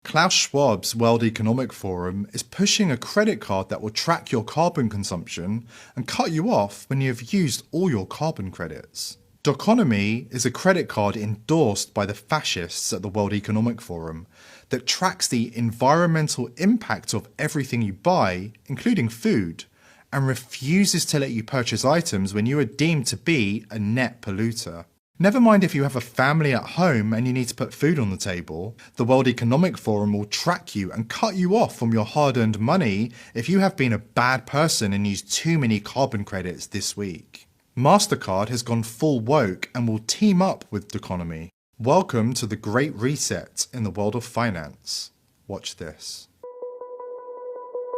Klaus Schwab's World Economic Forum is pushing a credit card that will track your carbon consumption and cut you off when you have used all your carbon credits. Doconomy is a credit card endorsed by the fascists at the World Economic Forum that tracks the environmental impact of everything you buy, including food, and refuses to let you purchase items when you are deemed to be a net polluter. Never mind if you have a family at home and you need to put food on the table, the World Economic Forum will track you and cut you off from your hard-earned money if you have been a bad person and used too many carbon credits this week. MasterCard has gone full woke and will team up with Doconomy. Welcome to the Great Reset in the world of finance. Watch this.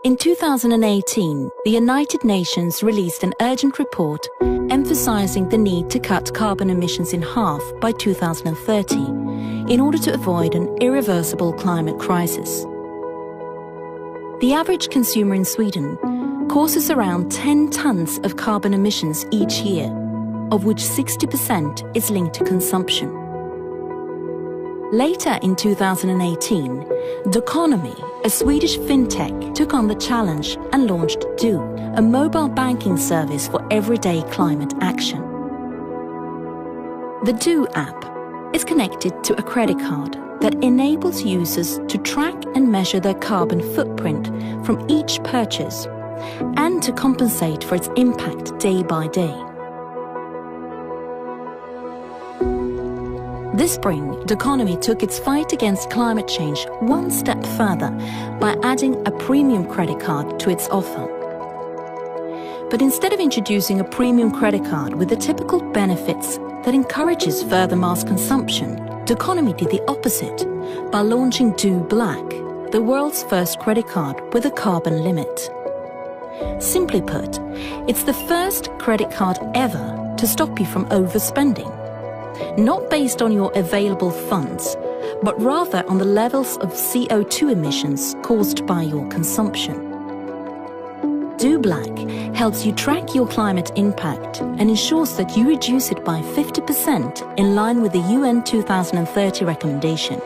In 2018, the United Nations released an urgent report emphasizing the need to cut carbon emissions in half by 2030 in order to avoid an irreversible climate crisis. The average consumer in Sweden causes around 10 tons of carbon emissions each year, of which 60% is linked to consumption. Later in 2018, Doconomy, a Swedish fintech, took on the challenge and launched Do, a mobile banking service for everyday climate action. The Do app is connected to a credit card that enables users to track and measure their carbon footprint from each purchase and to compensate for its impact day by day. This spring, Doconomy took its fight against climate change one step further by adding a premium credit card to its offer. But instead of introducing a premium credit card with the typical benefits that encourages further mass consumption, Doconomy did the opposite by launching Do Black, the world's first credit card with a carbon limit. Simply put, it's the first credit card ever to stop you from overspending. Not based on your available funds, but rather on the levels of CO2 emissions caused by your consumption. Do Black helps you track your climate impact and ensures that you reduce it by 50% in line with the UN 2030 recommendation.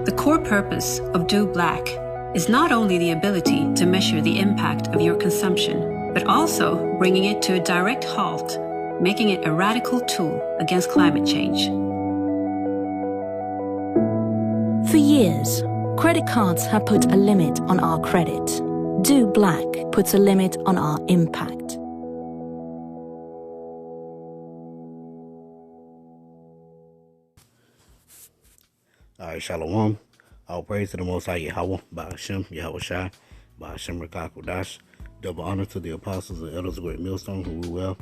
The core purpose of Do Black is not only the ability to measure the impact of your consumption, but also bringing it to a direct halt, making it a radical tool against climate change. For years, credit cards have put a limit on our credit. Do Black puts a limit on our impact. Alright, Shalom. All praise to the Most High Yahweh, Ba'ashem, Yahweh Shai, Ba'ashem Rakakudash. Double honor to the apostles and elders of Great Millstone who rule well.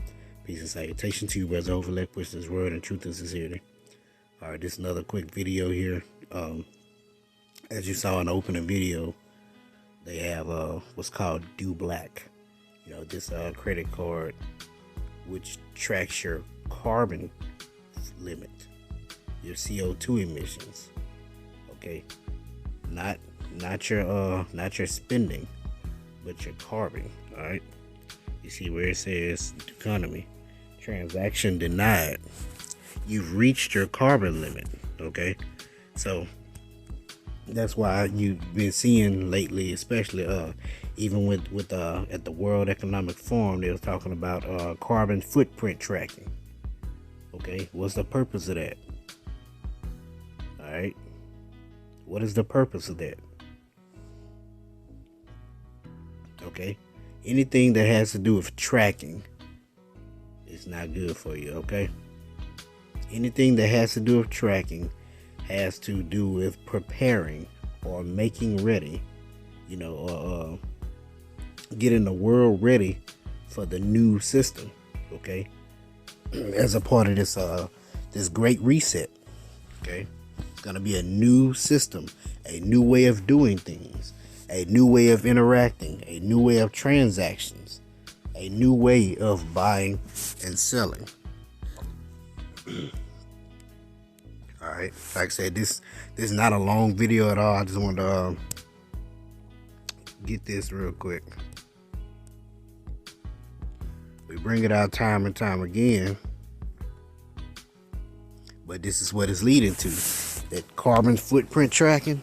Peace and salutation to you, brothers overlap, which is word and truth and sincerity. All right, this is another quick video here. As you saw in the opening video, they have what's called Do Black. You know, this credit card which tracks your carbon limit, your CO2 emissions. Okay, not your spending, but your carbon. All right, you see where it says economy. Transaction denied. You've reached your carbon limit. Okay, so that's why you've been seeing lately, especially even with at the World Economic Forum, they was talking about carbon footprint tracking. Okay, what's the purpose of that? All right, what is the purpose of that? Okay, anything that has to do with tracking is not good for you. Okay, anything that has to do with tracking has to do with preparing or making ready, you know, or getting the world ready for the new system. Okay, as a part of this great reset. Okay, it's gonna be a new system, a new way of doing things, a new way of interacting, a new way of transactions, a new way of buying and selling. All right, like I said, this is not a long video at all. I just wanted to get this real quick. We bring it out time and time again, but this is what it's leading to. That carbon footprint tracking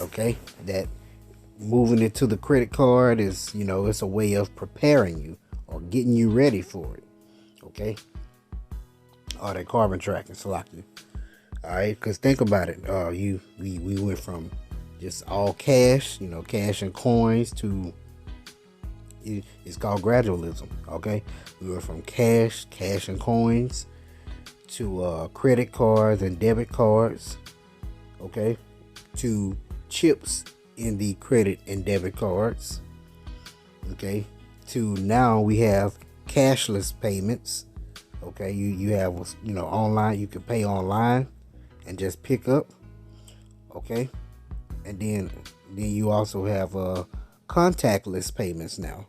Okay, that moving it to the credit card is, it's a way of preparing you or getting you ready for it. Okay, all that carbon tracking, Salaki. All right, because think about it. We went from just all cash, cash and coins to it's called gradualism. Okay, we went from cash and coins to credit cards and debit cards. Okay, to chips in the credit and debit cards. Okay, to now we have cashless payments. Okay, you have online. You can pay online and just pick up. Okay, and then you also have contactless payments now.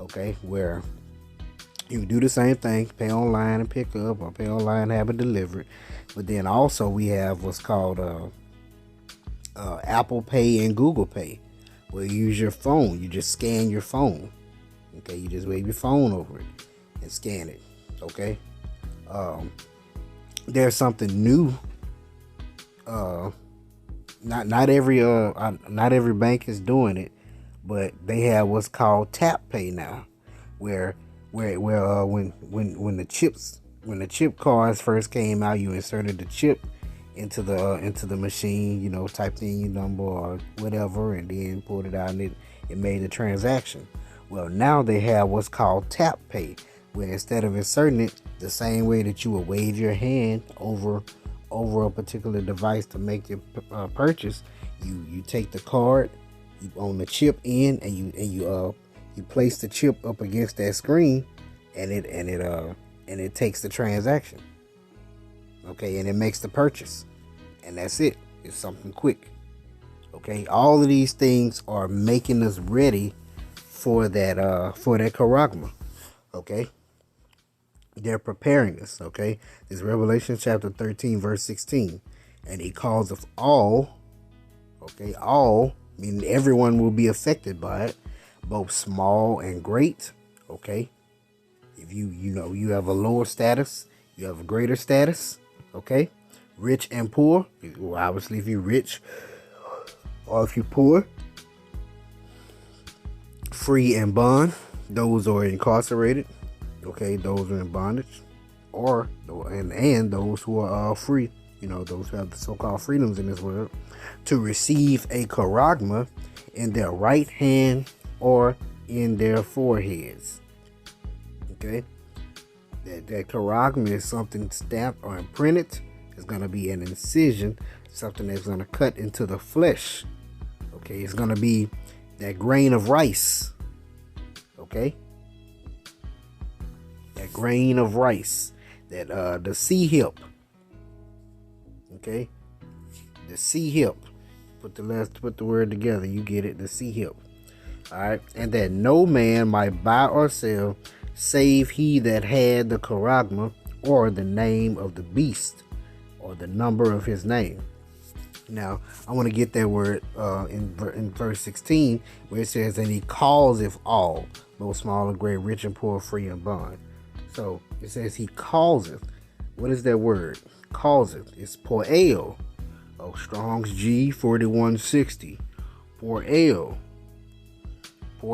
Okay, where you do the same thing, pay online and pick up, or pay online and have it delivered. But then also we have what's called Apple Pay and Google Pay, where you use your phone. You just scan your phone. Okay, you just wave your phone over it and scan it. Okay, there's something new. Not every bank is doing it, but they have what's called Tap Pay now, where when the chip cards first came out, you inserted the chip into the machine, typed in your number or whatever, and then pulled it out, and it made the transaction. Well, now they have what's called Tap Pay, where instead of inserting it the same way that you would wave your hand over a particular device to make your purchase, you take the card, you on the chip in, and you place the chip up against that screen, and it takes the transaction. Okay, and it makes the purchase, and that's it. It's something quick. Okay, all of these things are making us ready for that charagma. Okay, they're preparing us. Okay, this is Revelation chapter 13 verse 16, and He causeth all. Okay, all meaning everyone will be affected by it, both small and great. Okay, if you have a lower status, you have a greater status. Okay, rich and poor. Well, obviously, if you're rich or if you're poor, free and bond. Those are incarcerated. Okay, those are in bondage, and those who are free. Those who have the so-called freedoms in this world, to receive a charagma in their right hand or in their foreheads. Okay, that charagma is something stamped or imprinted. It's going to be an incision, something that's going to cut into the flesh. Okay, it's going to be that grain of rice. Okay, that grain of rice, that the sea hip. Okay, the sea hip. Put the word together, you get it. The sea hip. All right, and that no man might buy or sell, save he that had the charagma, or the name of the beast, or the number of his name. Now, I want to get that word in verse 16, where it says, and He causeth all, both small and great, rich and poor, free and bond. So it says He causeth. What is that word? Causeth. It's poel. Oh, Strong's G 4160. Poel. All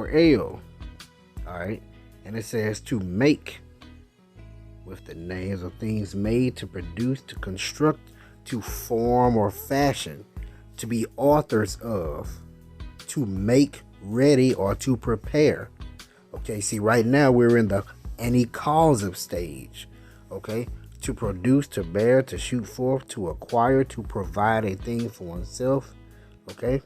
right. And it says to make, with the names of things made, to produce, to construct, to form or fashion, to be authors of, to make ready or to prepare. Okay, see, right now we're in the and He causeth stage. Okay, to produce, to bear, to shoot forth, to acquire, to provide a thing for oneself. Okay,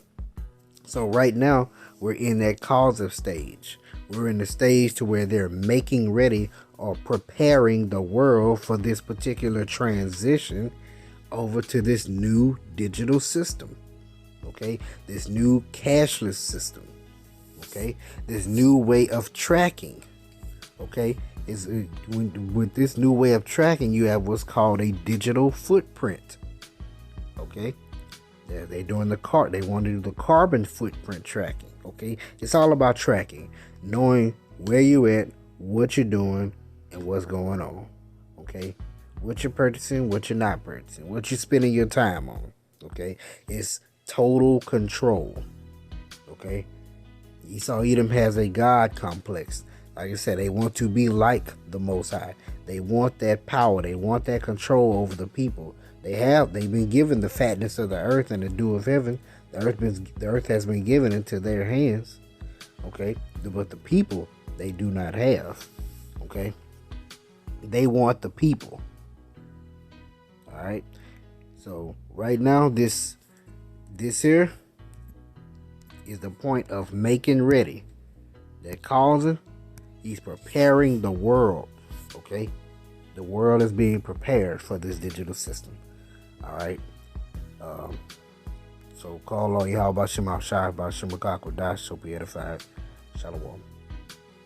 so right now we're in that causeth stage. We're in the stage to where they're making ready or preparing the world for this particular transition over to this new digital system. Okay, this new cashless system. Okay, this new way of tracking. Okay, with this new way of tracking, you have what's called a digital footprint. Okay, they're doing they want to do the carbon footprint tracking. Okay, it's all about tracking, knowing where you at, what you're doing, and what's going on. Okay, what you're purchasing, what you're not purchasing, what you're spending your time on. Okay, it's total control. Okay? Esau Edom has a God complex. Like I said, they want to be like the Most High. They want that power. They want that control over the people. They've been given the fatness of the earth and the dew of heaven. The earth has been given into their hands. Okay? But the people, they do not have. Okay? They want the people. Alright? So right now, this here is the point of making ready. That causing, he's preparing the world. Okay? The world is being prepared for this digital system. Alright? So call on Yahweh Shem Al Shai, Bashem Rakakwadash, so be edified. Shalom.